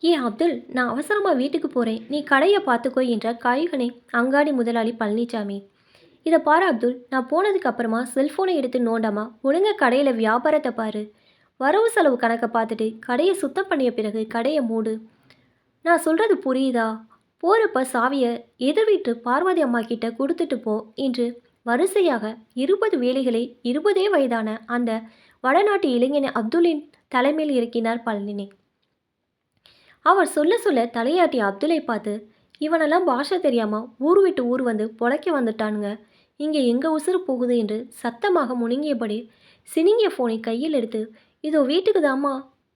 ஏன் அப்துல், நான் அவசரமா வீட்டுக்கு போறேன். நீ கடைய பார்த்துக்கோ என்றார் காய்கனி அங்காடி முதலாளி பழனிசாமி. இத பாரு அப்துல், நான் போனதுக்கு அப்புறமா செல்போனை எடுத்து நோண்டாமா ஒழுங்கா கடையில வியாபாரத்தை பாரு. வரவு செலவு கணக்கை பார்த்துட்டு கடையை சுத்தம் பண்ணிய பிறகு கடையை மூடு. நான் சொல்றது புரியுதா? போறப்ப சாவியை எதிர் வீட்டு பார்வதி அம்மா கிட்ட கொடுத்துட்டு போ என்று வரிசையாக 20 வேலைகளை 20 வயதான அந்த வடநாட்டு இளைஞனை அப்துல்லின் தலைமையில் இறக்கினார் பழனி. அவர் சொல்ல சொல்ல தலையாட்டிய அப்துலை பார்த்து, இவனெல்லாம் பாஷை தெரியாம ஊர் விட்டு ஊர் வந்து பொழைக்க வந்துட்டானுங்க. இங்கே எங்க உசுறு போகுது என்று சத்தமாக முணங்கியபடி சினிங்கிய போனை கையில் எடுத்து, இதோ வீட்டுக்கு தாம்மா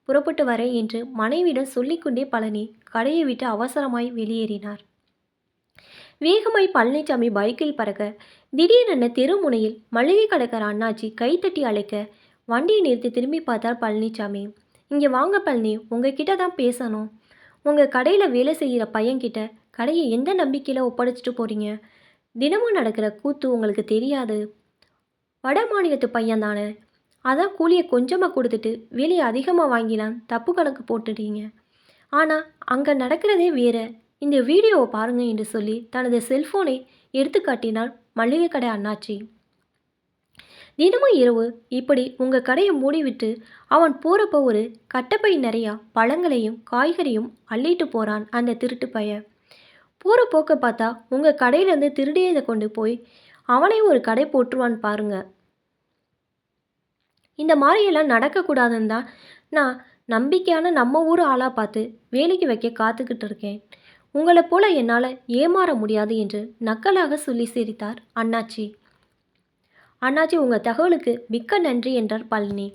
புறப்பட்டு வரேன் என்று மனைவியிடம் சொல்லிக்கொண்டே பழனி கடையை விட்டு அவசரமாய் வெளியேறினார். வேகமாய் பழனிசாமி பைக்கில் பறக்க, திடீரென தெருமுனையில் மளிகை கடைக்கார அண்ணாச்சி கைத்தட்டி அழைக்க, வண்டியை நிறுத்தி திரும்பி பார்த்தார் பழனிசாமி. இங்கே வாங்க பழனி, உங்ககிட்ட தான் பேசணும். உங்கள் கடையில் வேலை செய்கிற பையன்கிட்ட கடையை எந்த நம்பிக்கையில் ஒப்படைச்சிட்டு போகிறீங்க? தினமும் நடக்கிற கூத்து உங்களுக்கு தெரியாது. வட மாநிலத்து பையன் தானே, அதான் கூலியை கொஞ்சமாக கொடுத்துட்டு வேலையை அதிகமாக வாங்கிலாம் தப்பு கணக்கு போட்டுட்டீங்க. ஆனால் அங்கே நடக்கிறதே வேற. இந்த வீடியோவை பாருங்க என்று சொல்லி தனது செல்போனை எடுத்து காட்டினார் மளிகை கடை அண்ணாச்சி. தினமும் இரவு இப்படி உங்கள் கடையை மூடிவிட்டு அவன் போகிறப்ப ஒரு கட்டப்பை நிறையா பழங்களையும் காய்கறியும் அள்ளிட்டு போகிறான் அந்த திருட்டு பையன். போகிற போக்க பார்த்தா உங்கள் கடையிலேருந்து திருடியதை கொண்டு போய் அவனை ஒரு கடை போட்டுருவான் பாருங்க. இந்த மாதிரியெல்லாம் நடக்கக்கூடாதுன்னு தான் நான் நம்பிக்கையான நம்ம ஊர் ஆளாக பார்த்து வேலைக்கு வைக்க காத்துக்கிட்டு இருக்கேன். உங்களை போல என்னால் ஏமாற முடியாது என்று நக்கலாக சொல்லி சிரித்தார் அண்ணாச்சி. அண்ணாச்சி, உங்கள் தகவலுக்கு மிக்க நன்றி என்றார் பழனி.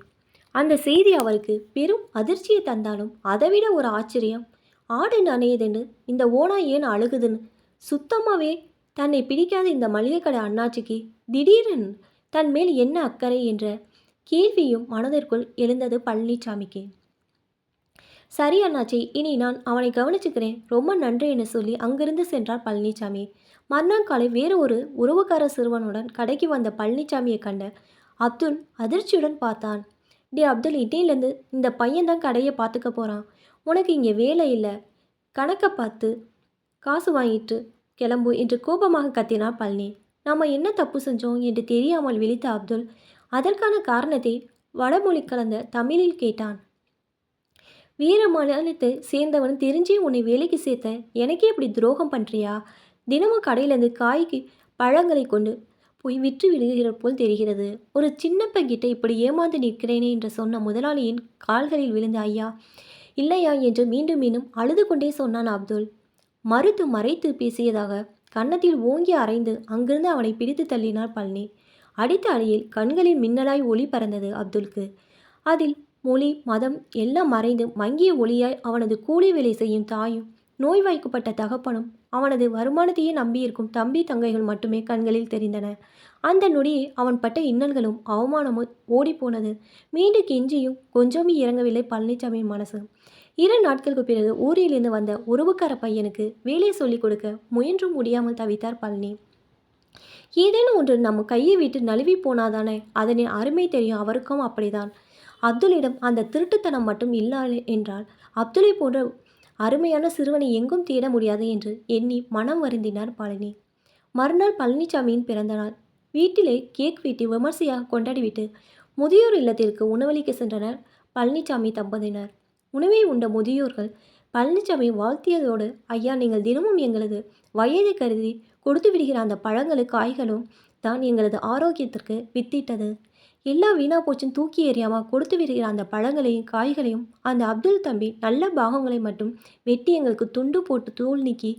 அந்த செய்தி அவருக்கு பெரும் அதிர்ச்சியை தந்தாலும் அதைவிட ஒரு ஆச்சரியம். ஆடு நனையுதுன்னு இந்த ஓனா ஏன் அழுகுதுன்னு சுத்தமாகவே தன்னை பிடிக்காத இந்த மளிகை கடை அண்ணாச்சிக்கு திடீரென தன் மேல் என்ன அக்கறை என்ற கேள்வியும் மனதிற்குள் எழுந்தது பழனிசாமிக்கு. சரி அண்ணாச்சி, இனி நான் அவனை கவனிச்சுக்கிறேன், ரொம்ப நன்றி என சொல்லி அங்கிருந்து சென்றார் பழனிசாமி. மறுநாள் காலை வேறு ஒரு உறவுக்கார சிறுவனுடன் கடைக்கு வந்த பழனிசாமியை கண்ட அப்துல் அதிர்ச்சியுடன் பார்த்தான். டே அப்துல், இன்னையிலேருந்து இந்த பையன்தான் கடையை பார்த்துக்க போகிறான். உனக்கு இங்கே வேலை இல்லை, கணக்கை பார்த்து காசு வாங்கிட்டு கிளம்பு என்று கோபமாக கத்தினார் பழனி. நாம் என்ன தப்பு செஞ்சோம் என்று தெரியாமல் விழித்த அப்துல் அதற்கான காரணத்தை வடமொழி கலந்த தமிழில் கேட்டான். வீர மாநிலத்தை சேர்ந்தவன் தெரிஞ்சே உன்னை வேலைக்கு சேர்த்த எனக்கே இப்படி துரோகம் பண்ணுறியா? தினமும் கடையிலேருந்து காய்க்கு பழங்களை கொண்டு போய் விற்று விடுகிற போல் தெரிகிறது. ஒரு சின்ன பங்கிட்ட இப்படி ஏமாந்து நிற்கிறேனே என்று சொன்ன முதலாளியின் கால்களில் விழுந்த ஐயா இல்லையா என்று மீண்டும் மீண்டும் அழுது கொண்டே சொன்னான் அப்துல். மறைத்து பேசியதாக கன்னத்தில் ஓங்கி அரைந்து அங்கிருந்து அவனை பிடித்து தள்ளினார் பழனி. அடித்த அடியில் கண்களில் மின்னலாய் ஒளி பறந்தது அப்துலுக்கு. அதில் மொழி மதம் எல்லாம் மறைந்து மங்கிய ஒளியாய் அவனது கூலி வேலை செய்யும் தாயும் நோய்வாய்க்கப்பட்ட தகப்பனும் அவனது வருமானத்தையே நம்பியிருக்கும் தம்பி தங்கைகள் மட்டுமே கண்களில் தெரிந்தன. அந்த நொடியே அவன் பட்ட இன்னல்களும் அவமானமும் ஓடிப்போனது. மீண்டும் கெஞ்சியும் கொஞ்சமே இறங்கவில்லை பழனிசாமியின் மனசு. 2 நாட்களுக்கு பிறகு ஊரிலிருந்து வந்த உறவுக்கார பையனுக்கு வேலையை சொல்லிக் கொடுக்க முயன்றும் முடியாமல் தவித்தார் பழனி. ஏதேனும் ஒன்று நம்ம கையை விட்டு நழுவி போனாதானே அதனின் அருமை தெரியும். அவருக்கும் அப்படிதான். அப்துலிடம் அந்த திருட்டுத்தனம் மட்டும் இல்லை என்றால் அப்துலை போன்ற அருமையான சிறுவனை எங்கும் தேட முடியாது என்று எண்ணி மனம் வருந்தினார் பழனி. மறுநாள் பழனிசாமியின் பிறந்த நாள். வீட்டிலே கேக் வெட்டி விமர்சையாக கொண்டாடிவிட்டு முதியோர் இல்லத்திற்கு உணவளிக்க சென்றனர் பழனிசாமி தம்பதியினர். உணவை உண்ட முதியோர்கள் பழனிசாமி வாழ்த்தியதோடு, ஐயா, நீங்கள் தினமும் எங்களது வயதை கருதி கொடுத்து விடுகிற அந்த பழங்களும் காய்களும் தான் எங்களது ஆரோக்கியத்திற்கு வித்திட்டது. எல்லாம் வீணா போச்சுன்னு தூக்கி எறியாமல் கொடுத்து விடுகிற அந்த பழங்களையும் காய்களையும் அந்த அப்துல் தம்பி நல்ல பாகங்களை மட்டும் வெட்டி எங்களுக்கு துண்டு போட்டு தூள் நீக்கி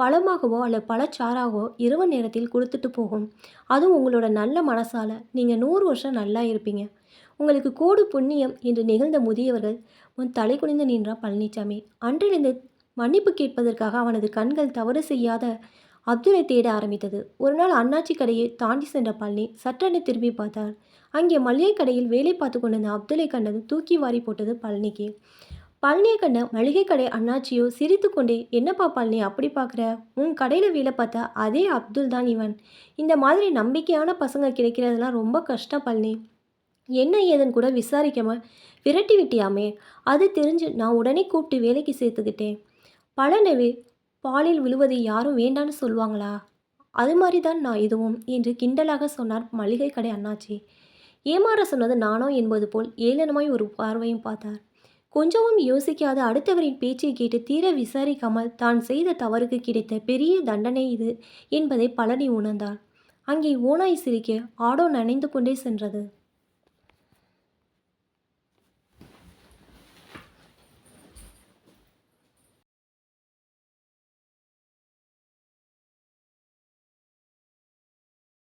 பழமாகவோ அல்லது பழச்சாறாகவோ இரவு நேரத்தில் கொடுத்துட்டு போகும். அதுவும் உங்களோட நல்ல மனசால நீங்கள் 100 வருஷம் நல்லா இருப்பீங்க. உங்களுக்கு கோடு புண்ணியம் என்று நிகழ்ந்த முதியவர்கள் முன் தலை குனிந்து நின்றார் பழனிசாமி. அன்றிலிருந்து மன்னிப்பு கேட்பதற்காக அவனது கண்கள் தவறு செய்யாத அப்துலை தேட ஆரம்பித்தது. ஒரு நாள் அண்ணாச்சி கடையை தாண்டி சென்ற பழனி சற்றென திரும்பி பார்த்தார். அங்கே மளிகை கடையில் வேலை பார்த்து கொண்டிருந்த அப்துலை கண்டது தூக்கி வாரி போட்டது பழனிக்கு. பழனியை கண்ட மளிகை கடை அண்ணாச்சியோ சிரித்து கொண்டே, என்னப்பா பழனி அப்படி பார்க்குற? உன் கடையில் வேலை பார்த்தா அதே அப்துல் தான் இவன். இந்த மாதிரி நம்பிக்கையான பசங்க கிடைக்கிறதுலாம் ரொம்ப கஷ்டம் பழனி. என்ன ஏதுன்னு கூட விசாரிக்காம விரட்டி விட்டியாமே, அது தெரிஞ்சு நான் உடனே கூப்பிட்டு வேலைக்கு சேர்த்துக்கிட்டேன். பழனவே பாலில் விழுவதை யாரும் வேண்டான்னு சொல்லுவாங்களா? அது மாதிரி தான் நான் இதுவும் என்று கிண்டலாக சொன்னார் மளிகை கடை அண்ணாச்சி. ஏமாற சொன்னது நானோ என்பது போல் ஏளனமாய் ஒரு பார்வையும் பார்த்தார். கொஞ்சமும் யோசிக்காத அடுத்தவரின் பேச்சை கேட்டு தீர விசாரிக்காமல் தான் செய்த தவறுக்கு கிடைத்த பெரிய தண்டனை இது என்பதை பழனி உணர்ந்தார். அங்கே ஓநாய் சிரிக்க ஆடோ நனைந்து கொண்டே சென்றது.